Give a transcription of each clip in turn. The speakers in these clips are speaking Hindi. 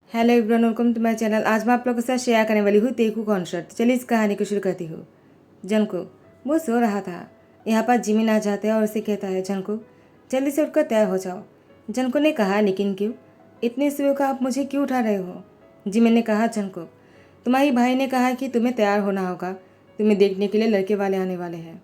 Hello everyone, welcome to my channel. आज मैं आप लोगों के साथ शेयर करने वाली हूँ तेकू कॉन्सर्ट। चलिए इस कहानी को शुरू करती हूँ। जनको वो सो रहा था। यहाँ पर जिमिन आ जाता है और उसे कहता है, जनको जल्दी से उठकर तैयार हो जाओ। जनको ने कहा, लेकिन क्यों? इतनी सुबह का आप मुझे क्यों उठा रहे हो? जिमिन ने कहा, जनको तुम्हारी भाई ने कहा कि तुम्हें तैयार होना होगा, तुम्हें देखने के लिए लड़के वाले आने वाले हैं।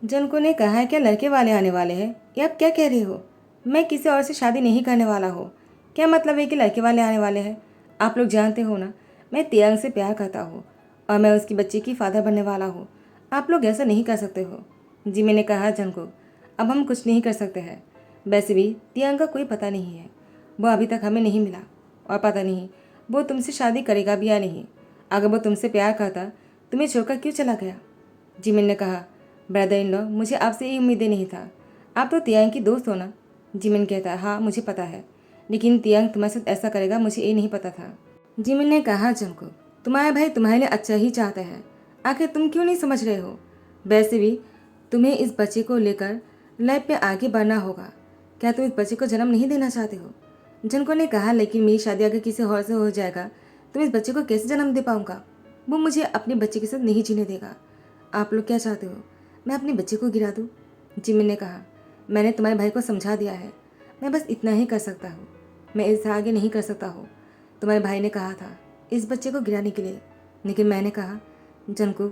जनको ने कहा, क्या लड़के वाले आने वाले हैं? ये आप क्या कह रहे हो? मैं किसी और से शादी नहीं करने वाला हूँ। क्या मतलब है कि लड़के वाले आने वाले हैं? आप लोग जानते हो ना, मैं तियांग से प्यार करता हूँ और मैं उसकी बच्ची की फादर बनने वाला हूँ। आप लोग ऐसा नहीं कर सकते हो। जी मैंने कहा, जनको अब हम कुछ नहीं कर सकते हैं। वैसे भी तियांग का कोई पता नहीं है, वो अभी तक हमें नहीं मिला और पता नहीं वो तुमसे शादी करेगा भी या नहीं। अगर वो तुमसे प्यार करता तुम्हें छोड़कर क्यों चला गया? जिमिन ने कहा, ब्रदर इन लॉ, मुझे आपसे ये उम्मीदें नहीं था। आप तो तियांग की दोस्त हो ना? जिमिन कहता है, हाँ मुझे पता है, लेकिन तियांग तुम्हारे साथ ऐसा करेगा मुझे ये नहीं पता था। जिमिन ने कहा, जनको तुम्हारा भाई तुम्हारे लिए अच्छा ही चाहता है, आखिर तुम क्यों नहीं समझ रहे हो? वैसे भी तुम्हें इस बच्चे को लेकर लाइफ में आगे बढ़ना होगा। क्या तुम इस बच्चे को जन्म नहीं देना चाहते हो? जनको ने कहा, लेकिन मेरी शादी अगर किसी और से हो जाएगा तो मैं इस बच्चे को कैसे जन्म दे पाऊंगा? वो मुझे अपने बच्चे के साथ नहीं जीने देगा। आप लोग क्या चाहते हो, मैं अपने बच्चे को गिरा दूँ? जिमिन ने कहा, मैंने तुम्हारे भाई को समझा दिया है, मैं बस इतना ही कर सकता हूँ, मैं इससे आगे नहीं कर सकता हूँ। तुम्हारे भाई ने कहा था इस बच्चे को गिराने के लिए, लेकिन मैंने कहा, जनको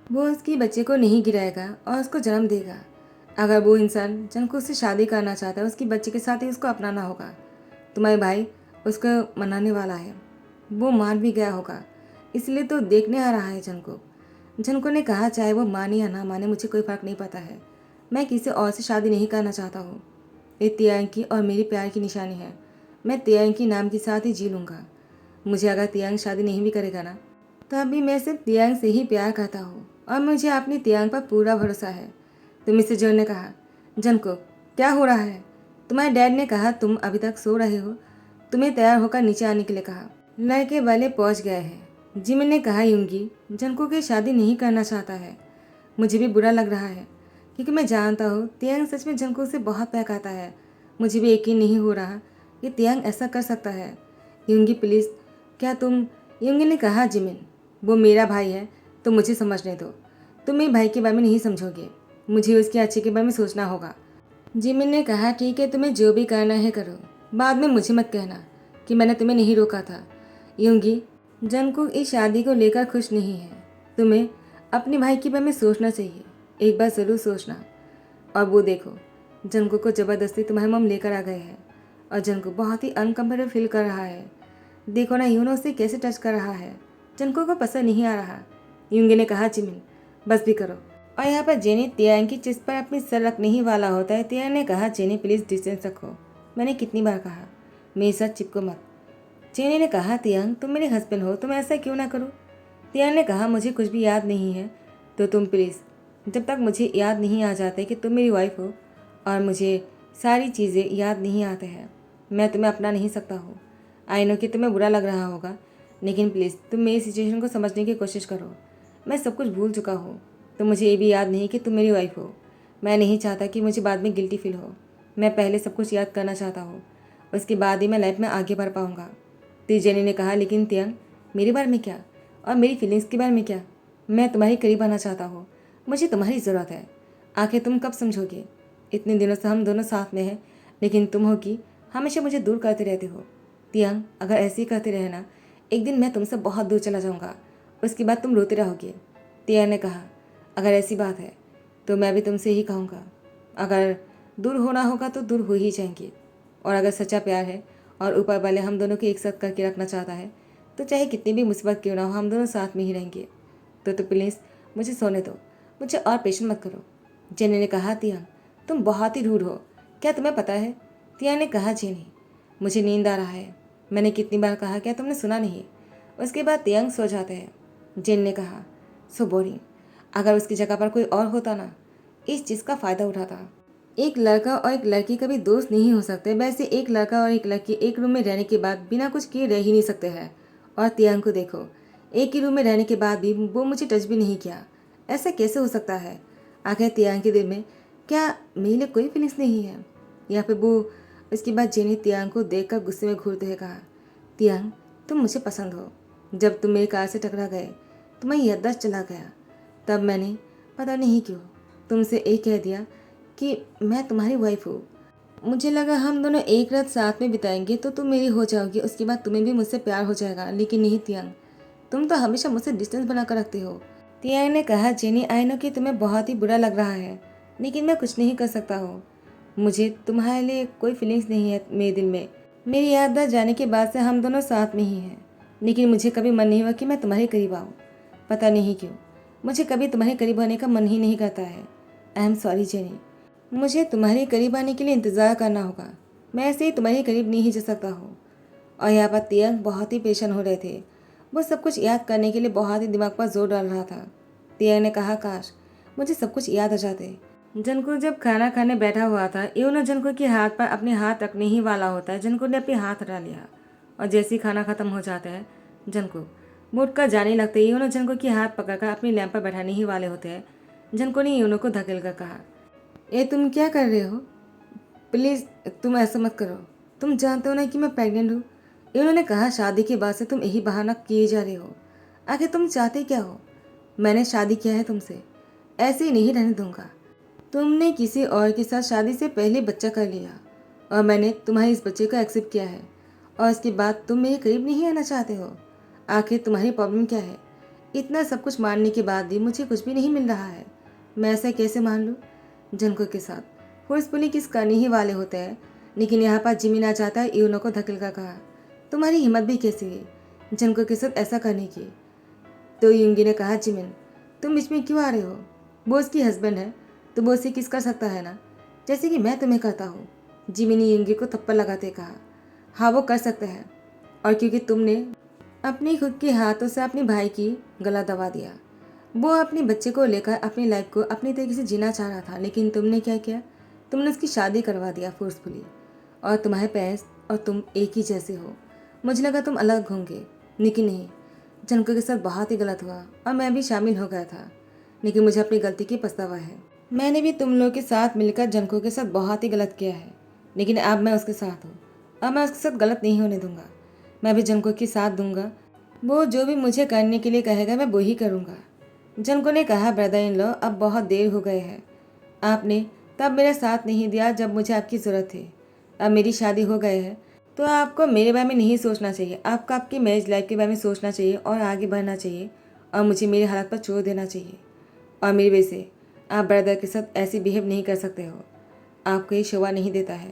वो उसकी बच्चे को नहीं गिराएगा और उसको जन्म देगा। अगर वो इंसान जनको उससे शादी करना चाहता है, उसकी बच्चे के साथ ही उसको अपनाना होगा। तुम्हारे भाई उसको मनाने वाला है, वो मान भी गया होगा, इसलिए तो देखने आ रहा है जनको। जनको ने कहा, चाहे वो माने या ना माने मुझे कोई फ़र्क नहीं पड़ता है, मैं किसी और से शादी नहीं करना चाहता हूँ। ये तियांग की और मेरी प्यार की निशानी है। मैं तियांग की नाम के साथ ही जी लूँगा। मुझे अगर तियांग शादी नहीं भी करेगा ना, तो अभी मैं सिर्फ तियांग से ही प्यार करता हूँ और मुझे अपनी तियांग पर पूरा भरोसा है। तुम इससे जोर ने कहा, जनको क्या हो रहा है? तुम्हारे डैड ने कहा तुम अभी तक सो रहे हो, तुम्हें तैयार होकर नीचे आने के लिए कहा। लड़के वाले पहुँच गए हैं। जिमिन ने कहा, यूंगी जनको की शादी नहीं करना चाहता है। मुझे भी बुरा लग रहा है, क्योंकि मैं जानता हूँ तियांग सच में जंको से बहुत प्यार करता है। मुझे भी यकीन नहीं हो रहा कि तियांग ऐसा कर सकता है। यूंगी प्लीज़, क्या तुम? यूंगी ने कहा, जिमिन वो मेरा भाई है तो मुझे समझने दो। तुम मेरे भाई के बारे में नहीं समझोगे, मुझे उसके अच्छे के बारे में सोचना होगा। जिमिन ने कहा, ठीक है, तुम्हें जो भी करना है करो, बाद में मुझे मत कहना कि मैंने तुम्हें नहीं रोका था। यूंगी जंकुक इस शादी को लेकर खुश नहीं है। तुम्हें अपने भाई के बारे में सोचना चाहिए, एक बार ज़रूर सोचना। और वो देखो, जंकुक को ज़बरदस्ती तुम्हारे मम लेकर आ गए हैं और जंकुक बहुत ही अनकम्फर्टेबल फील कर रहा है। देखो ना यूनो उसे कैसे टच कर रहा है, जंकुक को पसंद नहीं आ रहा। यूंगी ने कहा, जिमिन बस भी करो। और यहाँ पर जेनी तियांग की चिस पर अपनी सर रखने ही वाला होता है। तियांग ने कहा, जेनी प्लीज़ डिस्टेंस रखो, मैंने कितनी बार कहा, मेरे साथ चिपको मत। जेनी ने कहा, तियांग तुम मेरे हस्बैंड हो, तुम ऐसा क्यों ना करो। तियांग ने कहा, मुझे कुछ भी याद नहीं है, तो तुम प्लीज़, जब तक मुझे याद नहीं आ जाता कि तुम मेरी वाइफ हो और मुझे सारी चीज़ें याद नहीं आते हैं, मैं तुम्हें अपना नहीं सकता हूँ। आई नो कि तुम्हें बुरा लग रहा होगा, लेकिन प्लीज़ तुम मेरी सिचुएशन को समझने की कोशिश करो। मैं सब कुछ भूल चुका हूँ, तो मुझे ये भी याद नहीं कि तुम मेरी वाइफ हो। मैं नहीं चाहता कि मुझे बाद में गिल्टी फील हो। मैं पहले सब कुछ याद करना चाहता हूँ, उसके बाद ही मैं लाइफ में आगे बढ़ पाऊँगा। जेनी ने कहा, लेकिन तियांग मेरे बारे में क्या और मेरी फीलिंग्स के बारे में क्या? मैं तुम्हारे करीब आना चाहता हूँ, मुझे तुम्हारी ज़रूरत है। आखिर तुम कब समझोगे? इतने दिनों से हम दोनों साथ में हैं, लेकिन तुम हो कि हमेशा मुझे दूर करते रहते हो। तियांग अगर ऐसे ही करते रहे ना, एक दिन मैं तुमसे बहुत दूर चला जाऊँगा, उसके बाद तुम रोते रहोगे। तियांग ने कहा, अगर ऐसी बात है तो मैं भी तुमसे ही कहूँगा, अगर दूर होना होगा तो दूर हो ही जाएंगे। और अगर सच्चा प्यार है और ऊपर वाले हम दोनों को एक साथ करके रखना चाहता है, तो चाहे कितनी भी मुसीबत क्यों ना हो, हम दोनों साथ में ही रहेंगे। तो प्लीज़ मुझे सोने दो, मुझे और पेशेंट मत करो। जेनी ने कहा, तियांग तुम बहुत ही रूड हो, क्या तुम्हें पता है? तियांग ने कहा, जेनी मुझे नींद आ रहा है, मैंने कितनी बार कहा, क्या तुमने सुना नहीं? उसके बाद तियांग सो जाते हैं। जेन ने कहा, सो बोरिंग, अगर उसकी जगह पर कोई और होता ना, इस चीज़ का फ़ायदा उठाता। एक लड़का और एक लड़की कभी दोस्त नहीं हो सकते, वैसे एक लड़का और एक लड़की एक रूम में रहने के बाद बिना कुछ किए रह ही नहीं सकते हैं। और तियांग को देखो, एक ही रूम में रहने के बाद भी वो मुझे टच भी नहीं किया, ऐसा कैसे हो सकता है? आखिर तियांग के दिल में क्या मेरे लिए कोई फीलिंग्स नहीं है? या फिर वो? इसके बाद जेनी तियांग को देखकर गुस्से में घूरते हुए कहा, तियांग तुम मुझे पसंद हो। जब तुम मेरी कार से टकरा गए तो मैं याददाश्त चला गया। तब मैंने पता नहीं क्यों तुमसे एक कह दिया कि मैं तुम्हारी वाइफ हूँ। मुझे लगा हम दोनों एक रात साथ में बिताएंगे तो तुम मेरी हो जाओगी, उसके बाद तुम्हें भी मुझसे प्यार हो जाएगा। लेकिन नहीं तियांग, तुम तो हमेशा मुझसे डिस्टेंस बनाकर रखते हो। तियांग ने कहा, जेनी आई नो कि तुम्हें बहुत ही बुरा लग रहा है, लेकिन मैं कुछ नहीं कर सकता हूँ। मुझे तुम्हारे लिए कोई फीलिंग्स नहीं है मेरे दिल में। मेरी याददाश्त जाने के बाद से हम दोनों साथ में ही हैं, लेकिन मुझे कभी मन नहीं हुआ कि मैं तुम्हारे करीब आऊँ। पता नहीं क्यों मुझे कभी तुम्हारे करीब आने का मन ही नहीं करता है। आई एम सॉरी जेनी, मुझे तुम्हारे करीब आने के लिए इंतज़ार करना होगा। मैं ऐसे ही तुम्हारे करीब नहीं जा सकता हूँ। और यहाँ पर तियांग बहुत ही पेशेंट हो रहे थे। वो सब कुछ याद करने के लिए बहुत ही दिमाग पर जोर डाल रहा था। तियांग ने कहा, काश मुझे सब कुछ याद आ जाते। जनको जब खाना खाने बैठा हुआ था, यूनो जनको के हाथ पर अपने हाथ रखने ही वाला होता है। जनको ने अपने हाथ हटा लिया और जैसे ही खाना खत्म हो जाता है, जनको वो उठकर जाने लगते ही यूनो जनको के हाथ पकड़कर अपनी लैंप पर बैठाने ही वाले होते हैं। जनको ने यूनो को धकेल कर कहा, ये तुम क्या कर रहे हो? प्लीज़ तुम ऐसा मत करो। तुम जानते हो ना कि मैं प्रेग्नेंट हूँ। इन्होंने कहा, शादी के बाद से तुम यही बहाना किए जा रहे हो। आखिर तुम चाहते क्या हो? मैंने शादी किया है तुमसे, ऐसे ही नहीं रहने दूंगा। तुमने किसी और के साथ शादी से पहले बच्चा कर लिया और मैंने तुम्हारे इस बच्चे को एक्सेप्ट किया है, और इसके बाद तुम मेरे करीब नहीं आना चाहते हो। आखिर तुम्हारी प्रॉब्लम क्या है? इतना सब कुछ मानने के बाद भी मुझे कुछ भी नहीं मिल रहा है। मैं ऐसा कैसे मान लूँ? जनको के साथ फोर्सफुली किस करने ही वाले होते हैं, लेकिन यहाँ पर जिमिन आ जाता है। यूनो को धकेल कर कहा, तुम्हारी हिम्मत भी कैसी है जनको के साथ ऐसा करने की? तो युंगी ने कहा, जिमिन तुम बीच में क्यों आ रहे हो? वो उसकी हस्बैंड है तो वो उसे किस कर सकता है ना, जैसे कि मैं तुम्हें करता हूँ। जिमिन ने युंगी को थप्पड़ लगाते कहा, हाँ वो कर सकता है, और क्योंकि तुमने अपने खुद के हाथों से अपने भाई की गला दबा दिया। वो अपने बच्चे को लेकर अपनी लाइफ को अपनी तरीके से जीना चाह रहा था, लेकिन तुमने क्या किया? तुमने उसकी शादी करवा दिया फोर्सफुली। और तुम्हारे पेरेंट्स और तुम एक ही जैसे हो। मुझे लगा तुम अलग होंगे, लेकिन नहीं। जनको के साथ बहुत ही गलत हुआ और मैं भी शामिल हो गया था, लेकिन मुझे अपनी गलती की पछतावा है। मैंने भी तुम लोग के साथ मिलकर जनको के साथ बहुत ही गलत किया है, लेकिन अब मैं उसके साथ हूँ। अब मैं उसके साथ गलत नहीं होने दूंगा। मैं भी जनको के साथ दूंगा। वो जो भी मुझे करने के लिए कहेगा मैं वो ही करूँगा। जनको ने कहा, ब्रदर इन लॉ अब बहुत देर हो गए है। आपने तब मेरा साथ नहीं दिया जब मुझे आपकी ज़रूरत थी। अब मेरी शादी हो गई है तो आपको मेरे बारे में नहीं सोचना चाहिए। आपको आपकी मैरिज लाइफ के बारे में सोचना चाहिए और आगे बढ़ना चाहिए, और मुझे मेरे हालात पर छोड़ देना चाहिए। और मेरी वजह से आप ब्रदर के साथ ऐसे बिहेव नहीं कर सकते हो। आपको ये शोभा नहीं देता है।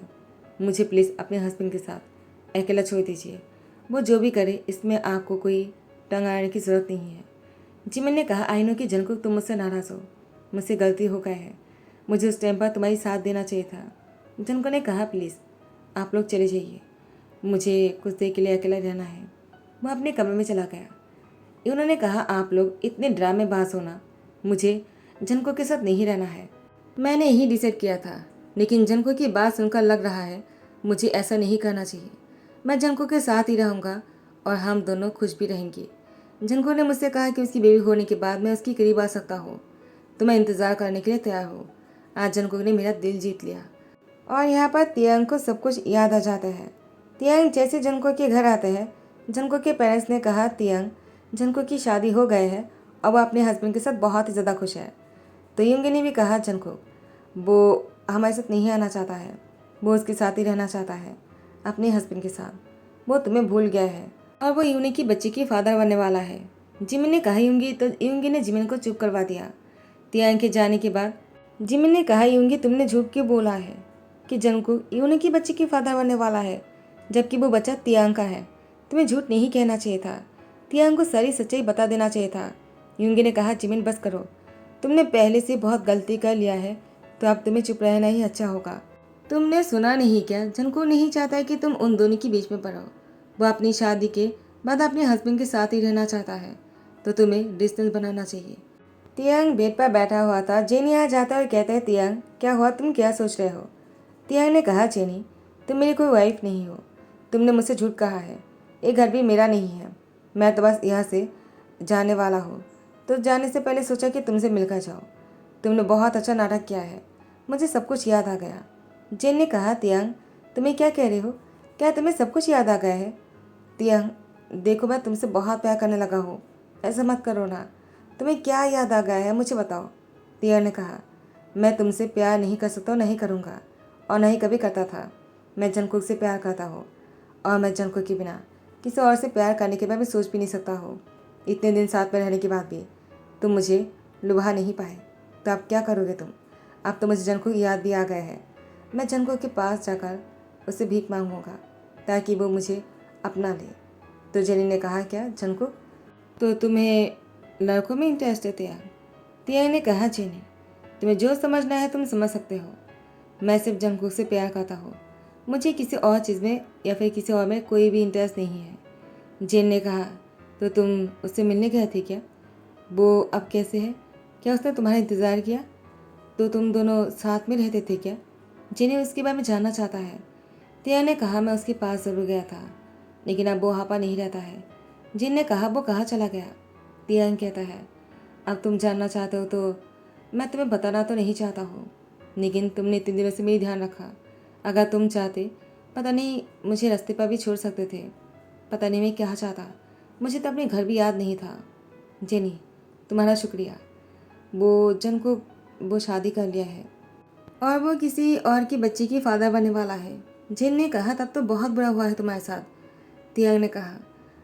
मुझे प्लीज़ अपने हस्बैंड के साथ अकेला छोड़ दीजिए। वो जो भी करे इसमें आपको कोई टंग अड़ाने की ज़रूरत नहीं है। जिमिन ने कहा, आई नो कि जनको तुम मुझसे नाराज़ हो, मुझसे गलती हो गई है। मुझे उस टाइम पर तुम्हारी साथ देना चाहिए था। जनको ने कहा, प्लीज़ आप लोग चले जाइए, मुझे कुछ देर के लिए अकेला रहना है। वो अपने कमरे में चला गया। उन्होंने कहा, आप लोग इतने ड्रामेबाज हो ना, मुझे जनको के साथ नहीं रहना है। मैंने यही डिसाइड किया था, लेकिन जनको की बात सुनकर लग रहा है मुझे ऐसा नहीं करना चाहिए। मैं जनको के साथ ही रहूँगा और हम दोनों खुश भी रहेंगे। जनको ने मुझसे कहा कि उसकी बेबी होने के बाद मैं उसके करीब आ सकता हूँ, तो मैं इंतज़ार करने के लिए तैयार हूँ। आज जनको ने मेरा दिल जीत लिया। और यहाँ पर तियांग को सब कुछ याद आ जाता है। तियांग जैसे जनको के घर आते हैं, जनको के पेरेंट्स ने कहा, तियांग जनको की शादी हो गए है और वो अपने हस्बैंड के साथ बहुत ही ज़्यादा खुश है। तो युंगी ने भी कहा, जनको वो हमारे साथ नहीं आना चाहता है, वो उसके साथ ही रहना चाहता है, अपने हस्बैंड के साथ। वो तुम्हें भूल गया है और वो यूनी की बच्चे की फादर बनने वाला है। जिमिन ने कहा, युंगी, तो युंगी ने जिमिन को चुप करवा दिया। तियांग के जाने के बाद जिमिन ने कहा, युंगी तुमने झूठ क्यों बोला है कि जनको यूनी की बच्चे की फादर बनने वाला है, जबकि वो बच्चा तियांग का है। तुम्हें झूठ नहीं कहना चाहिए था, तियांग को सारी सच्चाई बता देना चाहिए था। युंगी ने कहा, जिमिन बस करो, तुमने पहले से बहुत गलती कर लिया है, तो अब तुम्हें चुप रहना ही अच्छा होगा। तुमने सुना नहीं क्या? जनको नहीं चाहता है कि तुम उन दोनों के बीच में पड़ो। वो अपनी शादी के बाद अपने हस्बैंड के साथ ही रहना चाहता है, तो तुम्हें डिस्टेंस बनाना चाहिए। तियांग बेड पर बैठा हुआ था। जेनी आ जाता है और कहता है, तियांग क्या हुआ, तुम क्या सोच रहे हो? तियांग ने कहा, जेनी तुम मेरी कोई वाइफ नहीं हो। तुमने मुझसे झूठ कहा है। ये घर भी मेरा नहीं है। मैं तो बस यहाँ से जाने वाला हूँ, तो जाने से पहले सोचा कि तुमसे मिलकर जाओ। तुमने बहुत अच्छा नाटक किया है, मुझे सब कुछ याद आ गया। जेन ने कहा, तियांग तुम्हें क्या कह रहे हो? क्या तुम्हें सब कुछ याद आ गया है? तियांग देखो मैं तुमसे बहुत प्यार करने लगा हूँ, ऐसा मत करो ना। तुम्हें क्या याद आ गया है मुझे बताओ। तिया ने कहा, मैं तुमसे प्यार नहीं कर सकता, नहीं करूँगा और नहीं कभी करता था। मैं जंकुक से प्यार करता हूँ और मैं जंकुक के बिना किसी और से प्यार करने के बाद भी सोच भी नहीं सकता हूँ। इतने दिन साथ में रहने के बाद भी तुम मुझे लुभा नहीं पाए, तो अब क्या करोगे तुम? अब तो मुझे जंकुक याद भी आ गया है। मैं जंकुक के पास जाकर उससे भीख मांगूंगा ताकि वो मुझे अपना ले। तो जेनी ने कहा, क्या जंकुक, तो तुम्हें लड़कों में इंटरेस्ट है तिया? तिया ने कहा, जेनी तुम्हें जो समझना है तुम समझ सकते हो। मैं सिर्फ जंकुक से प्यार करता हूँ, मुझे किसी और चीज़ में या फिर किसी और में कोई भी इंटरेस्ट नहीं है। जेन ने कहा, तो तुम उससे मिलने गए थे क्या? वो अब कैसे है? क्या उसने तुम्हारा इंतज़ार किया? तो तुम दोनों साथ में रहते थे क्या? जिन्हें उसके बारे में जानना चाहता है। तिया ने कहा, मैं उसके पास ज़रूर गया था, लेकिन अब वो वहाँ पर नहीं रहता है। जिन ने कहा, वो कहाँ चला गया? तिया कहता है, अब तुम जानना चाहते हो तो मैं तुम्हें बताना तो नहीं चाहता हूँ, लेकिन तुमने इतने दिनों से मेरी ध्यान रखा। अगर तुम चाहते, पता नहीं मुझे रास्ते पर भी छोड़ सकते थे। पता नहीं मैं क्या चाहता, मुझे तो अपने घर भी याद नहीं था। जेनी, तुम्हारा शुक्रिया। वो जन को वो शादी कर लिया है और वो किसी और की बच्ची की फादर बनने वाला है। जिन ने कहा, तब तो बहुत बुरा हुआ है तुम्हारे साथ। तियांग ने कहा,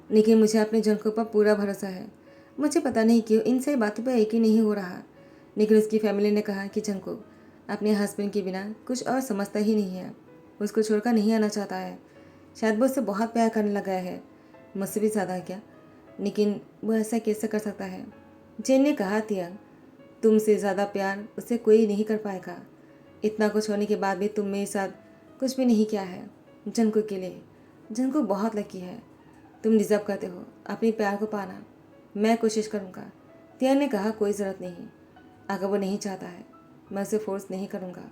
लेकिन मुझे अपने जंको पर पूरा भरोसा है। मुझे पता नहीं क्यों इन सही बातों पर यकीन नहीं हो रहा। लेकिन उसकी फैमिली ने कहा कि जंको अपने हस्बैंड के बिना कुछ और समझता ही नहीं है, उसको छोड़कर नहीं आना चाहता है। शायद वो उससे बहुत प्यार करने लगा है, मुझसे भी ज़्यादा क्या, लेकिन वो ऐसा कैसे कर सकता है? जिन ने कहा, तियांग तुमसे ज़्यादा प्यार उससे कोई नहीं कर पाएगा। इतना कुछ होने के बाद भी तुम मेरे साथ कुछ भी नहीं किया है जंको के लिए। जंको बहुत लकी है, तुम डिज़र्व करते हो अपने प्यार को पाना। मैं कोशिश करूँगा। तिया ने कहा, कोई ज़रूरत नहीं, अगर वो नहीं चाहता है मैं उसे फोर्स नहीं करूँगा।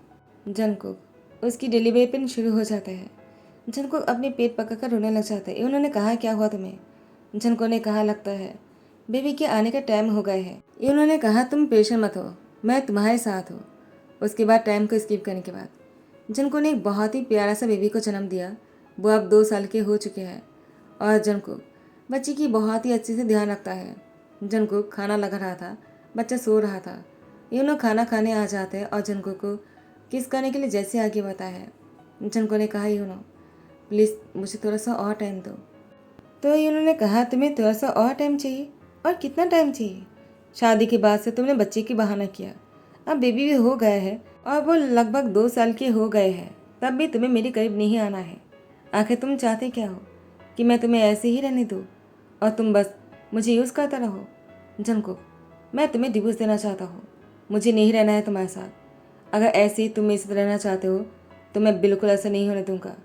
जंको उसकी डिलीवरी पेन शुरू हो जाता है। जंको अपने पेट पकड़कर रोने लग जाता है। उन्होंने कहा, क्या हुआ तुम्हें? जंको ने कहा, लगता है बेबी के आने का टाइम हो गया है। उन्होंने कहा, तुम पेशेंट मत हो, मैं तुम्हारे साथ हूँ। उसके बाद टाइम को स्किप करने के बाद जंको ने एक बहुत ही प्यारा सा बेबी को जन्म दिया। वो अब 2 साल के हो चुके हैं और जंको बच्चे की बहुत ही अच्छे से ध्यान रखता है। जंको खाना लगा रहा था, बच्चा सो रहा था। यूनो खाना खाने आ जाते हैं और जंको को किस करने के लिए जैसे आगे बढ़ता है। जंको ने कहा, यूनो प्लीज़ मुझे थोड़ा सा और टाइम दो। तो उन्होंने कहा, तुम्हें थोड़ा सा और टाइम चाहिए? और कितना टाइम चाहिए? शादी के बाद से तुमने बच्चे की बहाना किया, अब बेबी भी हो गया है और वो लगभग 2 साल के हो गए हैं, तब भी तुम्हें मेरे करीब नहीं आना है। आखिर तुम चाहते क्या हो? कि मैं तुम्हें ऐसे ही रहने दूँ और तुम बस मुझे यूज़ करता रहो? जंको, मैं तुम्हें डिवोर्स देना चाहता हूँ, मुझे नहीं रहना है तुम्हारे साथ। अगर ऐसे ही तुम मेरे साथ रहना चाहते हो तो मैं बिल्कुल ऐसा नहीं होने दूंगा।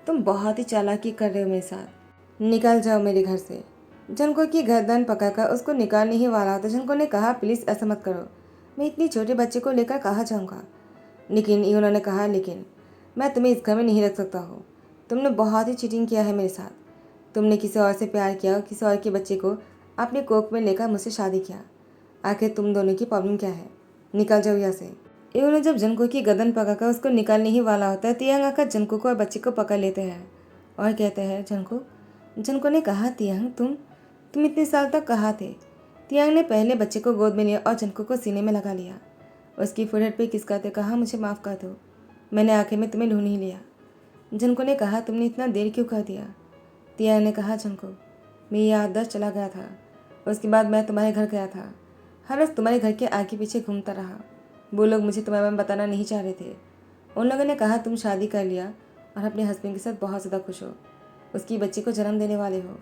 तुम बहुत ही चालाकी कर रहे हो मेरे साथ, निकल जाओ मेरे घर से। जंको की गर्दन पकड़कर उसको निकालने ही वाला था। जंको ने कहा, प्लीज़ ऐसा मत करो, मैं इतनी छोटे बच्चे को लेकर कहाँ जाऊँगा? लेकिन उन्होंने कहा, लेकिन मैं तुम्हें इस घर में नहीं रख सकता हूँ। तुमने बहुत ही चीटिंग किया है मेरे साथ। तुमने किसी और से प्यार किया और किसी और के बच्चे को अपने कोख में लेकर मुझसे शादी किया। आखिर तुम दोनों की प्रॉब्लम क्या है? निकल जाओ यहाँ से। इन्होंने जब जंको की गर्दन पकड़कर उसको निकालने ही वाला होता है, तियांग आकर जंको को और बच्चे को पकड़ लेते हैं और कहते हैं, जंको। जंको ने कहा, तियांग तुम इतने साल तक कहाँ थे? तियांग ने पहले बच्चे को गोद में लिया और जंको को सीने में लगा लिया। उसकी फोरहेड पे किस करते कहा, मुझे माफ़ कर दो, मैंने आखिर में तुम्हें ढूंढ ही लिया। जंको ने कहा, तुमने इतना देर क्यों कर दिया? तियांग ने कहा, जंको मेरी याददाश्त चला गया था, उसके बाद मैं तुम्हारे घर गया था। हर रोज़ तुम्हारे घर के आगे पीछे घूमता रहा। वो लोग मुझे तुम्हारे बारे में बताना नहीं चाह रहे थे। उन लोगों ने कहा तुम शादी कर लिया और अपने हस्बैंड के साथ बहुत ज़्यादा खुश हो, उसकी बच्चे को जन्म देने वाले हो।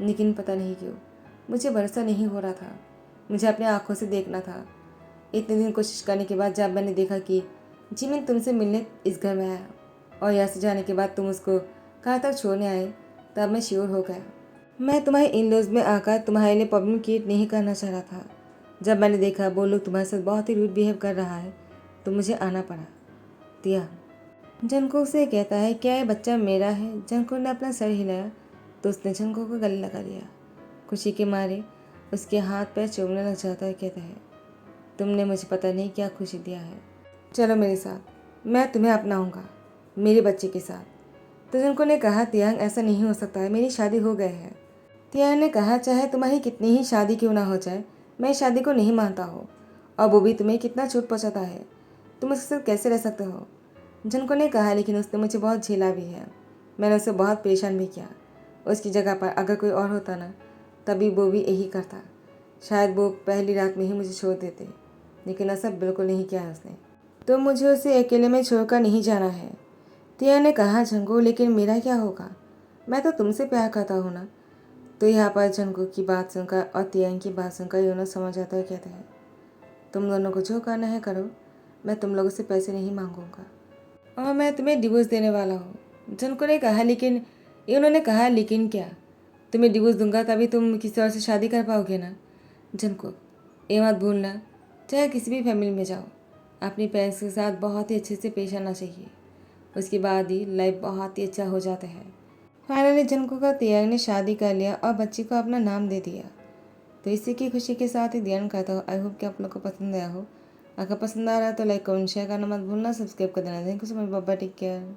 लेकिन पता नहीं क्यों मुझे भरोसा नहीं हो रहा था, मुझे अपने आँखों से देखना था। इतने दिन कोशिश करने के बाद जब मैंने देखा कि जिमिन तुमसे मिलने इस घर में आया और यहाँ से जाने के बाद तुम उसको कहाँ तक छोड़ने आए, तब मैं श्योर हो गया। मैं तुम्हारे इन लॉज में आकर तुम्हारे लिए प्रॉब्लम क्रिएट नहीं करना चाह रहा था। जब मैंने देखा वो लोग तुम्हारे साथ बहुत ही रूड बिहेव कर रहा है तो मुझे आना पड़ा। तिया जंको से कहता है, क्या ये बच्चा मेरा है? जंको ने अपना सर हिलाया तो उसने जंको को गले लगा लिया। खुशी के मारे उसके हाथ पैर चूमने लग जाता है। कहता है, तुमने मुझे पता नहीं क्या खुशी दिया है, चलो मेरे साथ, मैं तुम्हें अपनाऊंगा मेरे बच्चे के साथ। तो जंको ने कहा, तियांग ऐसा नहीं हो सकता है, मेरी शादी हो गई है। तिया ने कहा, चाहे तुम्हारी कितनी ही शादी क्यों ना हो जाए, मैं शादी को नहीं मानता हूँ। और वो भी तुम्हें कितना चोट पहुँचाता है, तुम उसके साथ कैसे रह सकते हो? झनको ने कहा, लेकिन उसने मुझे बहुत झेला भी है, मैंने उसे बहुत परेशान भी किया। उसकी जगह पर अगर कोई और होता ना, तभी वो भी यही करता। शायद वो पहली रात में ही मुझे छोड़ देते, लेकिन ऐसा बिल्कुल नहीं किया है उसने। तो मुझे उसे अकेले में छोड़कर नहीं जाना है। तिया ने कहा, झंको लेकिन मेरा क्या होगा, मैं तो तुमसे प्यार करता हूँ ना। तो यहाँ पर झंको की बात सुनकर और तिया की बात सुनकर दोनों समझ जाते हुए कहते हैं, तुम दोनों को जो करना है करो, मैं तुम लोगों से पैसे नहीं मांगूंगा और मैं तुम्हें डिवोर्स देने वाला हूँ। झंको ने कहा, लेकिन उन्होंने कहा, लेकिन क्या, तुम्हें डिवोर्स दूंगा तभी तुम किसी और से शादी कर पाओगे ना। झंको, ये मत भूलना, चाहे किसी भी फैमिली में जाओ, अपनी पेरेंट्स के साथ बहुत ही अच्छे से पेश आना चाहिए, उसके बाद ही लाइफ बहुत ही अच्छा हो जाता है। फाइनली झंको का तिया ने शादी कर लिया और बच्ची को अपना नाम दे दिया। तो इसी की खुशी के साथ ही ध्यान करता हूँ। आई होप कि आप लोग को पसंद आया हो। अगर पसंद आ रहा है तो लाइक कमेंट शेयर करना मत भूलना, सब्सक्राइब कर देना। Thank you so much, bye bye, take care.